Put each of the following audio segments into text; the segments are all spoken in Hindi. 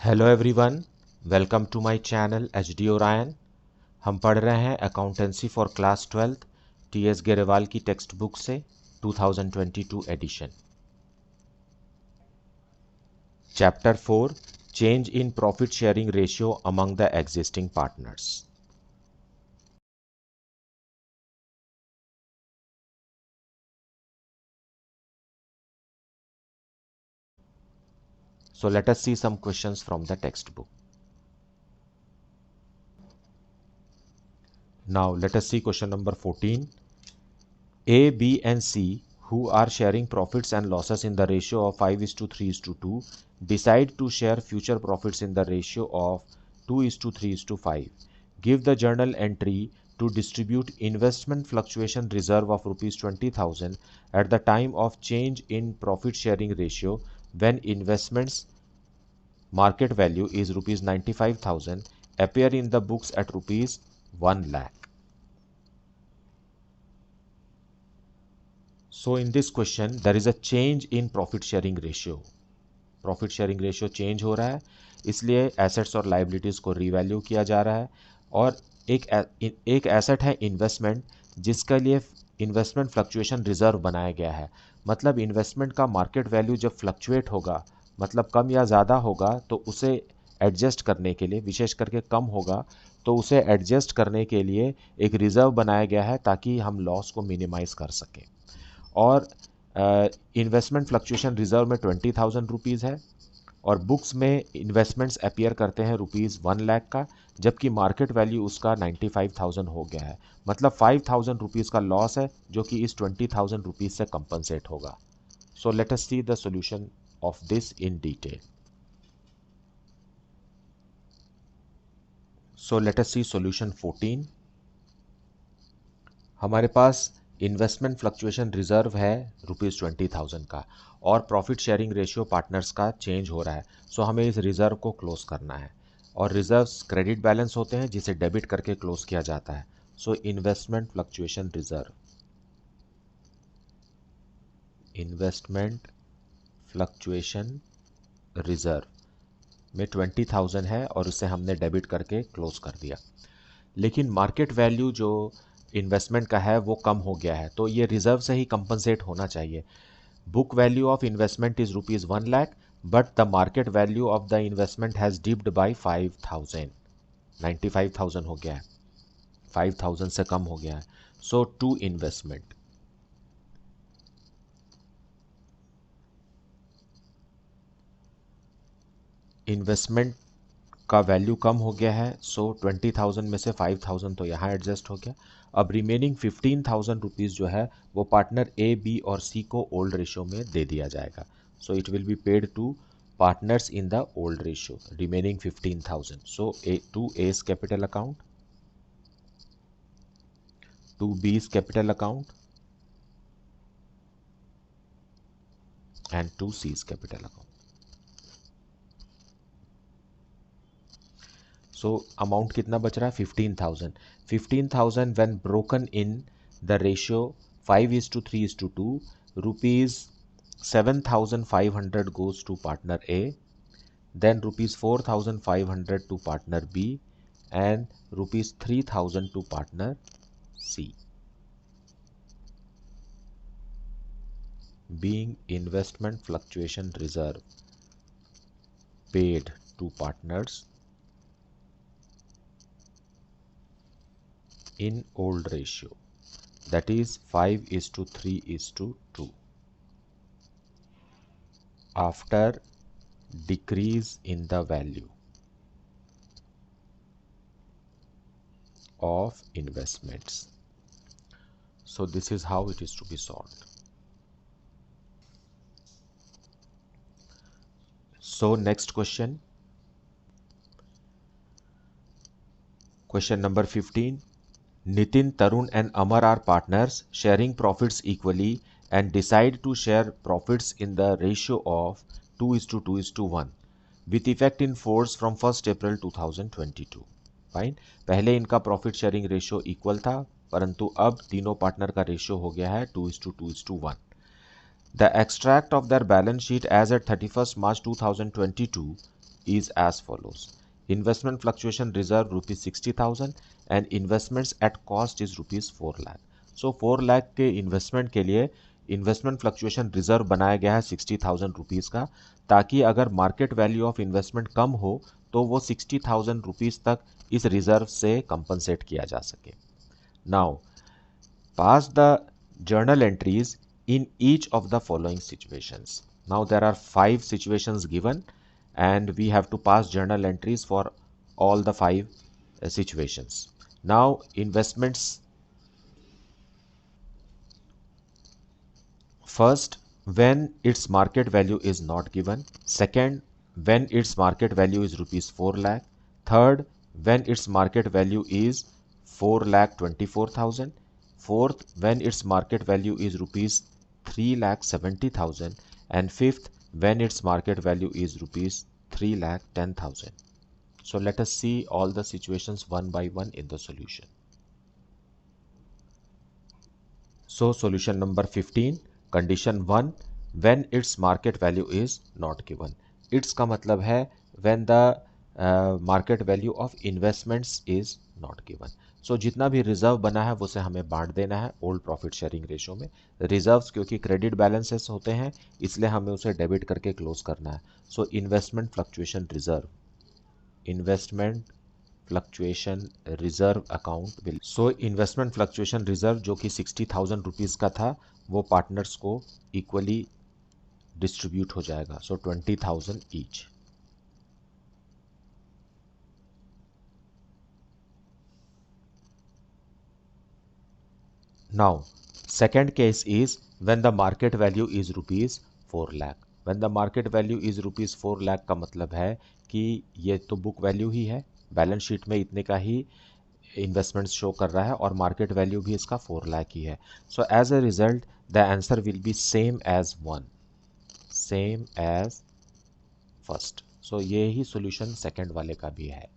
Hello everyone, welcome to my channel HD Orion. हम पढ़ रहे हैं accountancy for class 12 TS Grewal की टेक्स्ट बुक से 2022 edition. Chapter 4, change in profit sharing ratio among the existing partners. So let us see some questions from the textbook. Now let us see question number 14. A, B, and C, who are sharing profits and losses in the ratio of 5:3:2, decide to share future profits in the ratio of 2:3:5. Give the journal entry to distribute investment fluctuation reserve of rupees 20,000 at the time of change in profit sharing ratio when investments market value is rupees 95,000 appear in the books at rupees 1 lakh. So in this question there is a change in profit sharing ratio. Profit sharing ratio change हो रहा है, इसलिए एसेट्स और लाइबिलिटीज़ को रीवैल्यू किया जा रहा है। और एक एसेट है इन्वेस्टमेंट, जिसके लिए इन्वेस्टमेंट फ्लक्चुएशन रिजर्व बनाया गया है। मतलब इन्वेस्टमेंट का मार्केट वैल्यू जब फ्लक्चुएट होगा, मतलब कम या ज़्यादा होगा, तो उसे एडजस्ट करने के लिए, विशेष करके कम होगा तो उसे एडजस्ट करने के लिए एक रिजर्व बनाया गया है ताकि हम लॉस को मिनिमाइज़ कर सकें। और इन्वेस्टमेंट फ्लक्चुएशन रिजर्व में 20,000 रुपीज़ है और बुक्स में इन्वेस्टमेंट्स अपीयर करते हैं रुपीज़ 1 लाख का, जबकि मार्केट वैल्यू उसका 95,000 हो गया है। मतलब 5,000 रुपीज़ का लॉस है जो कि इस 20,000 रुपीज़ से कंपनसेट होगा। So let us see the solution of this in detail. So let us see solution 14। हमारे पास इन्वेस्टमेंट फ्लक्चुएशन रिजर्व है रुपीज़ 20,000 का और प्रॉफिट शेयरिंग रेशियो पार्टनर्स का चेंज हो रहा है। सो हमें इस रिजर्व को क्लोज करना है और रिजर्व्स क्रेडिट बैलेंस होते हैं जिसे डेबिट करके क्लोज किया जाता है। सो investment fluctuation reserve, investment fluctuation reserve में 20,000 है और उसे हमने डेबिट करके क्लोज कर दिया। लेकिन मार्केट वैल्यू जो इन्वेस्टमेंट का है वो कम हो गया है, तो ये रिजर्व से ही कंपनसेट होना चाहिए। Book value of investment is rupees 1 lakh, but the market value of the investment has dipped by 5,000, 95,000 हो गया है, 5,000 से कम हो गया है। सो टू इन्वेस्टमेंट, इन्वेस्टमेंट का वैल्यू कम हो गया है। सो 20,000 में से 5,000 तो यहाँ एडजस्ट हो गया। अब रिमेनिंग 15,000 रुपीज़ जो है वो पार्टनर ए, बी और सी को ओल्ड रेशियो में दे दिया जाएगा। So it will be paid to partners in the old ratio, remaining 15,000. So to A's capital account, to B's capital account, and to C's capital account. So amount कितना बच रहा है? 15,000. 15,000 when broken in the ratio 5:3:2, rupees 7,500 goes to partner A, then rupees 4,500 to partner B, and rupees 3,000 to partner C. Being investment fluctuation reserve paid to partners in old ratio, that is 5:3:2, after decrease in the value of investments. So this is how it is to be solved. So next question, question number 15. Nitin, Tarun and Amar are partners sharing profits equally and decide to share profits in the ratio of 2:2:1 with effect in force from 1st April 2022. Fine, पहले इनका प्रॉफिट शेयरिंग रेशियो इक्वल था, परंतु अब तीनों पार्टनर का रेशियो हो गया है 2:2:1. The extract of their balance sheet as at 31st March 2022 is as follows. Investment fluctuation reserve rupees 60,000 and investments at cost is rupees 4 lakh. So 4 lakh के इन्वेस्टमेंट के लिए इन्वेस्टमेंट फ्लक्चुएशन रिजर्व बनाया गया है 60,000 रुपीज़ का, ताकि अगर मार्केट वैल्यू ऑफ इन्वेस्टमेंट कम हो तो वो 60,000 रुपीज़ तक इस रिजर्व से कंपनसेट किया जा सके. Now pass the journal entries in each of the following situations. Now there are 5 situations given and we have to pass journal entries for all the 5 situations. Now investments. First, when its market value is not given. Second, when its market value is rupees 4 lakh. Third, when its market value is 4 lakh 24,000. Fourth, when its market value is rupees 3 lakh 70,000. And fifth, when its market value is rupees 3 lakh 10,000. So let us see all the situations one by one in the solution. So solution number 15, condition 1, when its market value is not given. Its का मतलब है when the market value of investments is not given. So जितना भी रिजर्व बना है उसे हमें बांट देना है ओल्ड प्रॉफिट शेयरिंग रेशो में. रिजर्व्स क्योंकि क्रेडिट बैलेंसेस होते हैं इसलिए हमें उसे डेबिट करके क्लोज करना है. सो investment fluctuation reserve, investment fluctuation reserve account will. So investment fluctuation reserve जो कि 60,000 रुपीज़ का था वो पार्टनर्स को इक्वली डिस्ट्रीब्यूट हो जाएगा. सो 20,000 each. Now, second case is when the market value is rupees 4 lakh. When the market value is rupees 4 lakh का मतलब है कि ये तो बुक वैल्यू ही है, बैलेंस शीट में इतने का ही इन्वेस्टमेंट्स शो कर रहा है और मार्केट वैल्यू भी इसका 4 लाख ही है. So as a result the answer will be same as one, same as first. So ये ही सोल्यूशन सेकेंड वाले का भी है.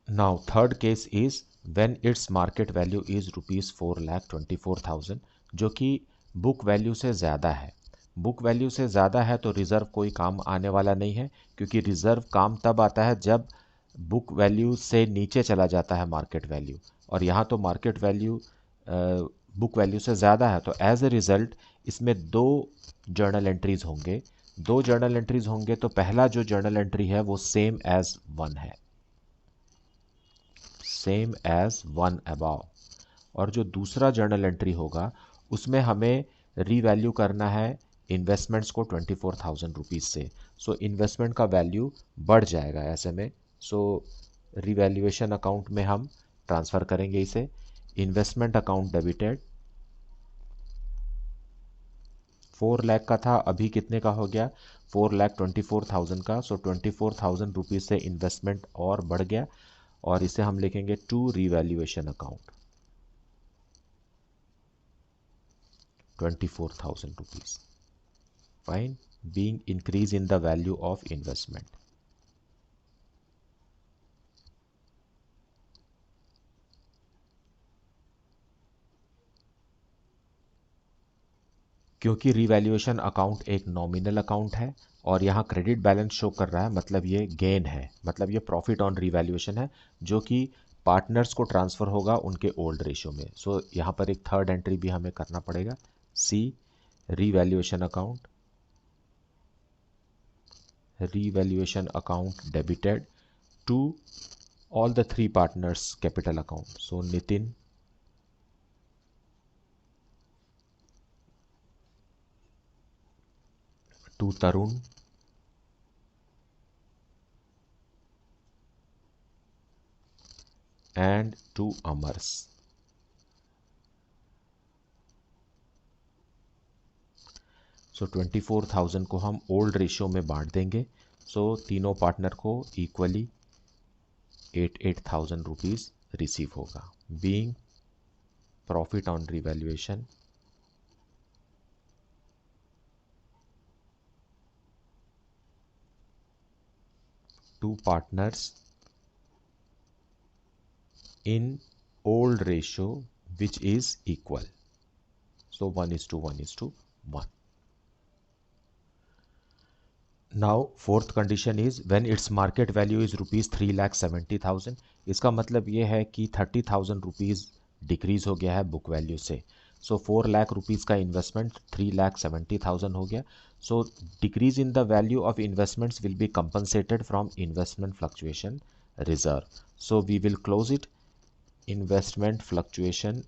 Now third case is when it's market value is rupees 4,24,000 जो कि बुक वैल्यू से ज़्यादा है. बुक वैल्यू से ज़्यादा है तो रिज़र्व कोई काम आने वाला नहीं है, क्योंकि रिज़र्व काम तब आता है जब बुक वैल्यू से नीचे चला जाता है मार्केट वैल्यू, और यहाँ तो मार्केट वैल्यू बुक वैल्यू से ज़्यादा है. तो एज ए रिज़ल्ट इसमें दो जर्नल एंट्रीज होंगे. दो जर्नल एंट्रीज होंगे तो पहला जो जर्नल एंट्री है वो सेम एज वन है, सेम एज वन अबाव. और जो दूसरा जर्नल एंट्री होगा उसमें हमें रीवैल्यू करना है इन्वेस्टमेंट्स को 24,000 रुपीज़ से. सो इन्वेस्टमेंट का वैल्यू बढ़ जाएगा ऐसे में. सो रीवैल्यूएशन अकाउंट में हम ट्रांसफ़र करेंगे इसे. इन्वेस्टमेंट अकाउंट डेबिटेड, 4 लाख का था, अभी कितने का हो गया 4,24,000 का. सो 24,000 रुपीज़ से इन्वेस्टमेंट और बढ़ गया और इसे हम लिखेंगे to revaluation account 24,000 rupees. Fine, being increase in the value of investment. क्योंकि रीवैल्यूएशन अकाउंट एक नॉमिनल अकाउंट है और यहाँ क्रेडिट बैलेंस शो कर रहा है, मतलब ये गेन है, मतलब ये प्रॉफिट ऑन रीवैल्यूएशन है जो कि पार्टनर्स को ट्रांसफ़र होगा उनके ओल्ड रेशियो में. सो यहाँ पर एक थर्ड एंट्री भी हमें करना पड़ेगा, C revaluation account, revaluation account debited to all the three partners capital account. So Nitin, to Tarun, and to Amars. सो 24,000 को हम ओल्ड रेशियो में बांट देंगे. सो तीनों पार्टनर को इक्वली 8,000 रुपीज़ रिसीव होगा. Being profit on revaluation to partners in old ratio which is equal. So 1:1:1. Now fourth condition is when it's market value is ₹3,70,000। इसका मतलब ये है कि 30,000 रुपीज़ डिक्रीज हो गया है बुक वैल्यू से। सो 4 लाख रुपीज़ का इन्वेस्टमेंट 3,70,000 हो गया। So decrease in the value of investments will be compensated from investment fluctuation reserve. So we will close it, investment fluctuation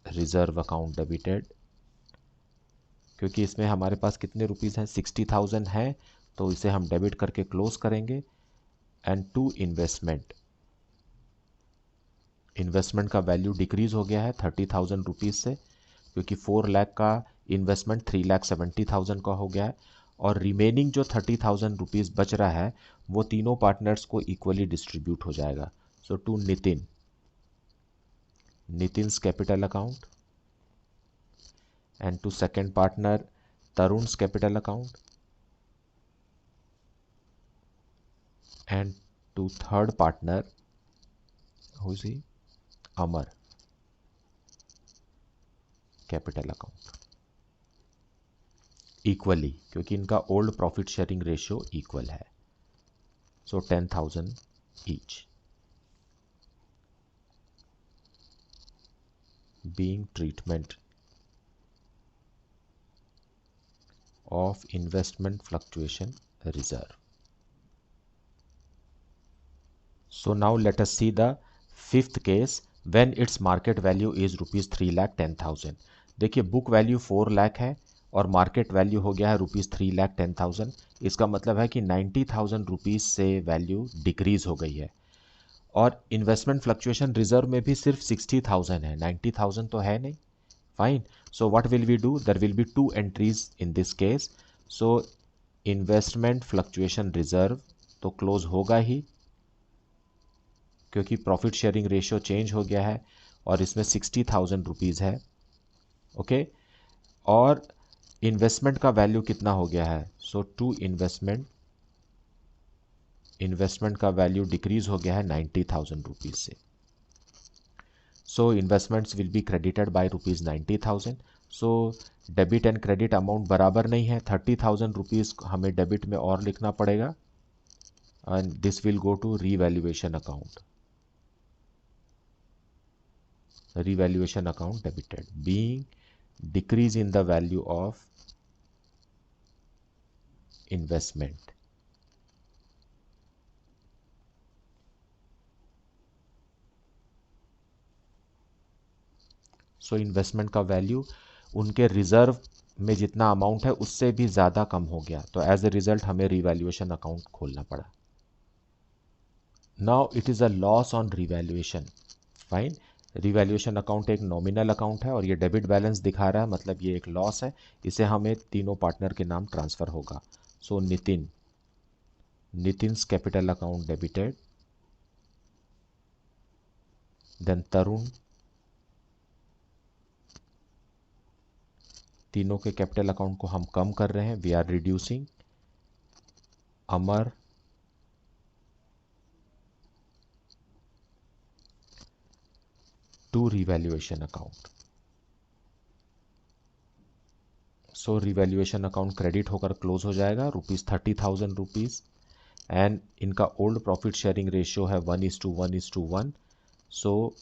reserve account debited. क्योंकि इसमें हमारे पास कितने रुपीज़ हैं, 60,000 है, तो इसे हम डेबिट करके क्लोज करेंगे। एंड टू इन्वेस्टमेंट, इन्वेस्टमेंट का वैल्यू डिक्रीज हो गया है 30,000 रुपीज़ से, क्योंकि 4 लाख का इन्वेस्टमेंट 3,70,000 का हो गया है। और रिमेनिंग जो 30,000 रुपीज़ बच रहा है वो तीनों पार्टनर्स को इक्वली डिस्ट्रीब्यूट हो जाएगा। So to Nitin, Nitin's capital account, and to second partner Tarun's capital account, and to third partner who is he, Amar capital account equally, क्योंकि इनका old profit sharing ratio equal है। So 10,000 each. Being treatment of investment fluctuation reserve. So now let us see the fifth case when its market value is ₹3,10,000। देखिए बुक वैल्यू 4 लाख है और मार्केट वैल्यू हो गया है ₹3,10,000। इसका मतलब है कि 90,000 रुपीज़ से वैल्यू डिक्रीज हो गई है। और इन्वेस्टमेंट फ्लक्चुएशन रिजर्व में भी सिर्फ 60,000 है, 90,000 तो है नहीं। Fine, so what will we do, there will be 2 entries in this case. So investment fluctuation reserve तो क्लोज होगा ही, क्योंकि प्रॉफिट शेयरिंग रेशियो चेंज हो गया है और इसमें 60,000 रुपीज़ है। ओके, और इन्वेस्टमेंट का वैल्यू कितना हो गया है, सो टू इन्वेस्टमेंट, इन्वेस्टमेंट का वैल्यू डिक्रीज हो गया है 90,000 रुपीज़ से। So investments will be credited by ₹90,000। So debit and credit amount बराबर नहीं है, 30,000 रुपीज़ हमें डेबिट में और लिखना पड़ेगा and this will go to revaluation account, revaluation account debited, being decrease in the value of investment। So investment का वैल्यू उनके रिजर्व में जितना अमाउंट है उससे भी ज़्यादा कम हो गया, तो एज ए रिजल्ट हमें रिवैल्यूएशन अकाउंट खोलना पड़ा। Now it is a loss on revaluation. Fine, revaluation account एक नॉमिनल अकाउंट है और ये डेबिट बैलेंस दिखा रहा है, मतलब ये एक लॉस है। इसे हमें तीनों पार्टनर के नाम ट्रांसफ़र होगा। So Nitin, Nitin's capital account debited, then Tarun, तीनों के कैपिटल अकाउंट को हम कम कर रहे हैं, we are reducing. Amar, to revaluation account. So revaluation account credit होकर क्लोज हो जाएगा ₹30,000 रुपीज़, एंड इनका ओल्ड प्रॉफिट शेयरिंग रेशियो है 1:1:1। So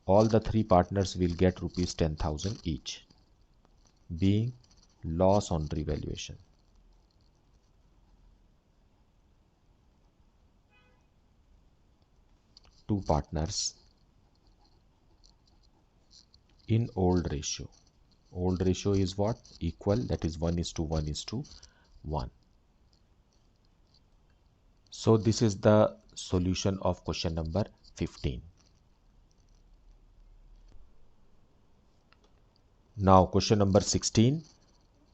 all the 3 partners will get ₹10,000 each, being loss on revaluation. To partners in old ratio. Old ratio is what? Equal, that is 1:1:1. So this is the solution of question number 15. Now question number 16.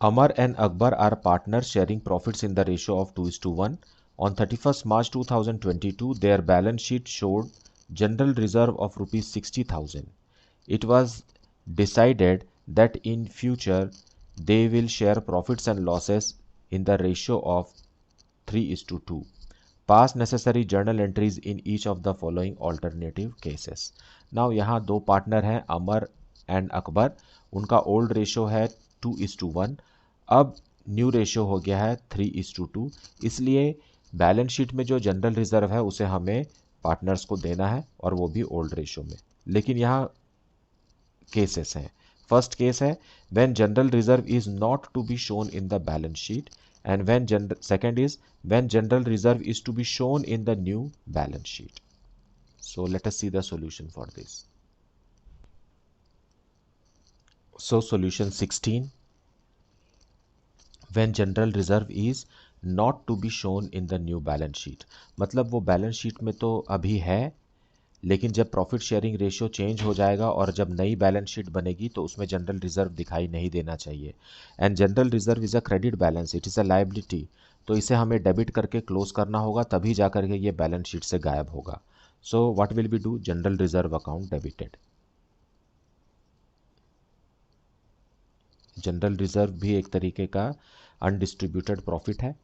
Amar and Akbar are partners sharing profits in the ratio of 2:1. On 31st March 2022, their balance sheet showed general reserve of ₹60,000. It was decided that in future they will share profits and losses in the ratio of 3:2. Pass necessary journal entries in each of the following alternative cases. Now यहाँ दो पार्टनर हैं अमर एंड अकबर, उनका ओल्ड रेशियो है 2:1। अब न्यू रेशियो हो गया है 3:2, इसलिए बैलेंस शीट में जो जनरल रिजर्व है उसे हमें पार्टनर्स को देना है और वो भी ओल्ड रेशियो में। लेकिन यहाँ केसेस हैं। फर्स्ट केस है when general reserve is not to be shown in the balance sheet, and when second is when general reserve is to be shown in the new balance sheet. So let us see the solution for this. So solution 16, when general reserve is not to be shown in the new balance sheet, मतलब वो बैलेंस शीट में तो अभी है, लेकिन जब प्रॉफिट शेयरिंग रेशियो चेंज हो जाएगा और जब नई बैलेंस शीट बनेगी तो उसमें जनरल रिजर्व दिखाई नहीं देना चाहिए। And general reserve is a credit balance, it is a liability, तो इसे हमें डेबिट करके क्लोज करना होगा, तभी जा करके ये बैलेंस शीट से गायब होगा। So what will we do? General reserve account debited. General reserve भी एक तरीके का अनडिस्ट्रीब्यूटेड प्रॉफिट है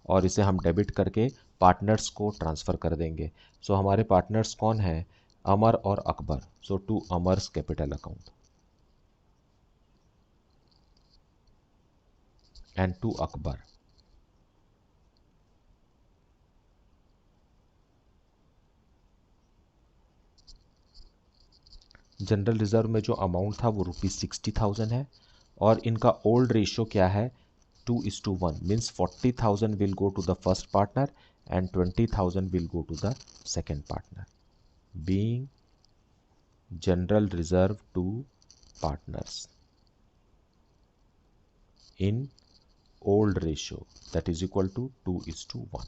और इसे हम डेबिट करके पार्टनर्स को ट्रांसफ़र कर देंगे। सो हमारे पार्टनर्स कौन हैं? अमर और Akbar. So to Amar's capital account and to Akbar. General reserve में जो अमाउंट था वो ₹60,000 है और इनका ओल्ड रेशियो क्या है? 2:1 means 40,000 will go to the first partner and 20,000 will go to the second partner, being general reserve to partners in old ratio that is equal to 2:1।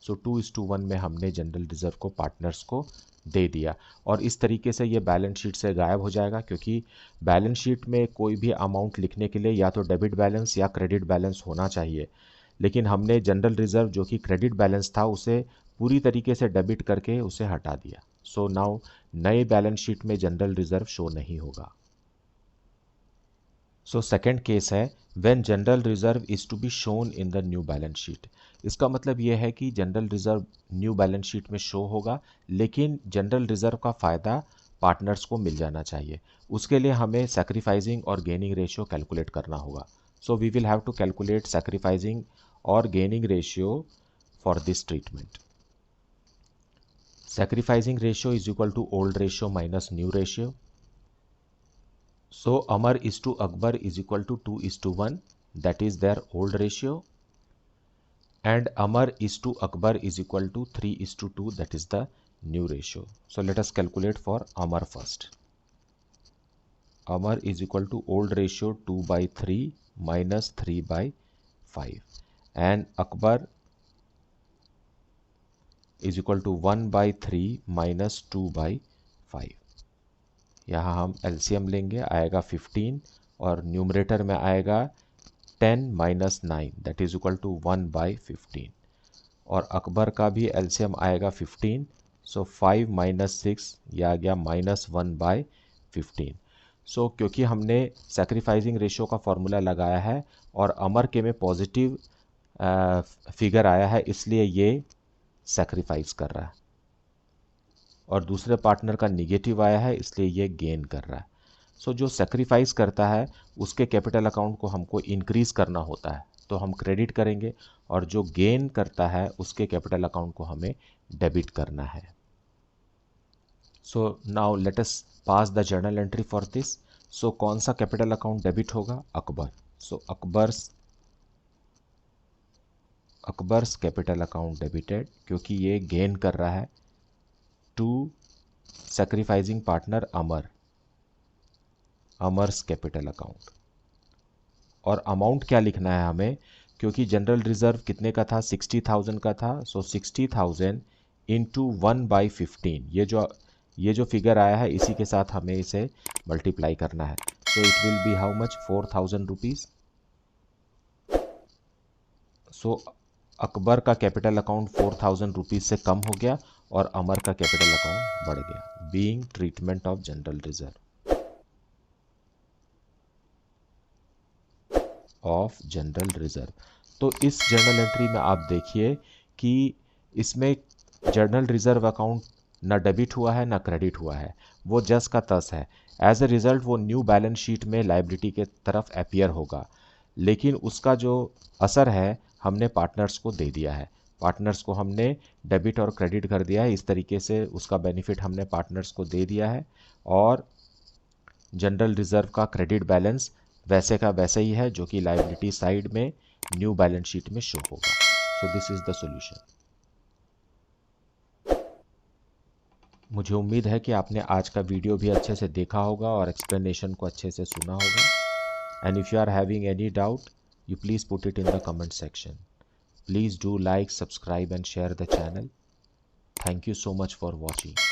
So 2:1 में हमने जनरल रिजर्व को पार्टनर्स को दे दिया और इस तरीके से ये बैलेंस शीट से गायब हो जाएगा, क्योंकि बैलेंस शीट में कोई भी अमाउंट लिखने के लिए या तो डेबिट बैलेंस या क्रेडिट बैलेंस होना चाहिए, लेकिन हमने जनरल रिजर्व जो कि क्रेडिट बैलेंस था उसे पूरी तरीके से डेबिट करके उसे हटा दिया। सो नाउ नए बैलेंस शीट में जनरल रिजर्व शो नहीं होगा। सो सेकेंड केस है when general reserve is to be shown in the new balance sheet. इसका मतलब ये है कि general reserve new balance sheet में शो होगा, लेकिन जनरल रिजर्व का फ़ायदा पार्टनर्स को मिल जाना चाहिए। उसके लिए हमें सैक्रिफाइसिंग और गेनिंग रेशियो कैलकुलेट करना होगा। So we will have to calculate sacrificing और gaining ratio for this treatment. Sacrificing ratio is equal to old ratio minus new ratio. So Amar is to Akbar is equal to 2:1, that is their old ratio, and Amar is to Akbar is equal to 3:2, that is the new ratio. So let us calculate for Amar first. Amar is equal to old ratio 2/3 minus 3/5, and Akbar is equal to 1/3 minus 2/5। यहाँ हम एलसीएम लेंगे, आएगा 15 और न्यूमरेटर में आएगा 10 minus 9 that is equal to 1/15, और अकबर का भी एलसीएम आएगा 15, सो 5 माइनस 6 यह आ गया -1/15। सो क्योंकि हमने सैक्रिफाइसिंग रेशियो का फॉर्मूला लगाया है और अमर के में पॉजिटिव फिगर आया है, इसलिए ये सैक्रिफाइस कर रहा है, और दूसरे पार्टनर का निगेटिव आया है इसलिए ये गेन कर रहा है। सो जो सेक्रीफाइस करता है उसके कैपिटल अकाउंट को हमको इंक्रीज करना होता है, तो हम क्रेडिट करेंगे, और जो गेन करता है उसके कैपिटल अकाउंट को हमें डेबिट करना है। So now let us pass the journal entry for this. So कौन सा कैपिटल अकाउंट डेबिट होगा? Akbar. So Akbar's capital account debited, क्योंकि ये गेन कर रहा है to sacrificing partner Amar, Amar's capital account. और अमाउंट क्या लिखना है हमें, क्योंकि जनरल रिजर्व कितने का था? 60,000 का था। सो 60,000 इंटू 1/15, ये जो फिगर आया है इसी के साथ हमें इसे मल्टीप्लाई करना है। So it will be how much? 4,000 rupees. So Akbar का कैपिटल अकाउंट 4,000 रुपीज़ से कम हो गया और अमर का कैपिटल अकाउंट बढ़ गया, being treatment of general reserve of general reserve. तो इस जर्नल एंट्री में आप देखिए कि इसमें जर्नल रिजर्व अकाउंट ना डेबिट हुआ है ना क्रेडिट हुआ है, वो जस का तस है। एज ए रिजल्ट वो न्यू बैलेंस शीट में लाइबिलिटी के तरफ अपीयर होगा, लेकिन उसका जो असर है हमने पार्टनर्स को दे दिया है। पार्टनर्स को हमने डेबिट और क्रेडिट कर दिया है। इस तरीके से उसका बेनिफिट हमने पार्टनर्स को दे दिया है और जनरल रिजर्व का क्रेडिट बैलेंस वैसे का वैसे ही है, जो कि लायबिलिटी साइड में न्यू बैलेंस शीट में शो होगा। So this is the solution. मुझे उम्मीद है कि आपने आज का वीडियो भी अच्छे से देखा होगा और एक्सप्लेनेशन को अच्छे से सुना होगा। And if you are having any doubt, you please put it in the comment section. Please do like, subscribe and share the channel. Thank you so much for watching.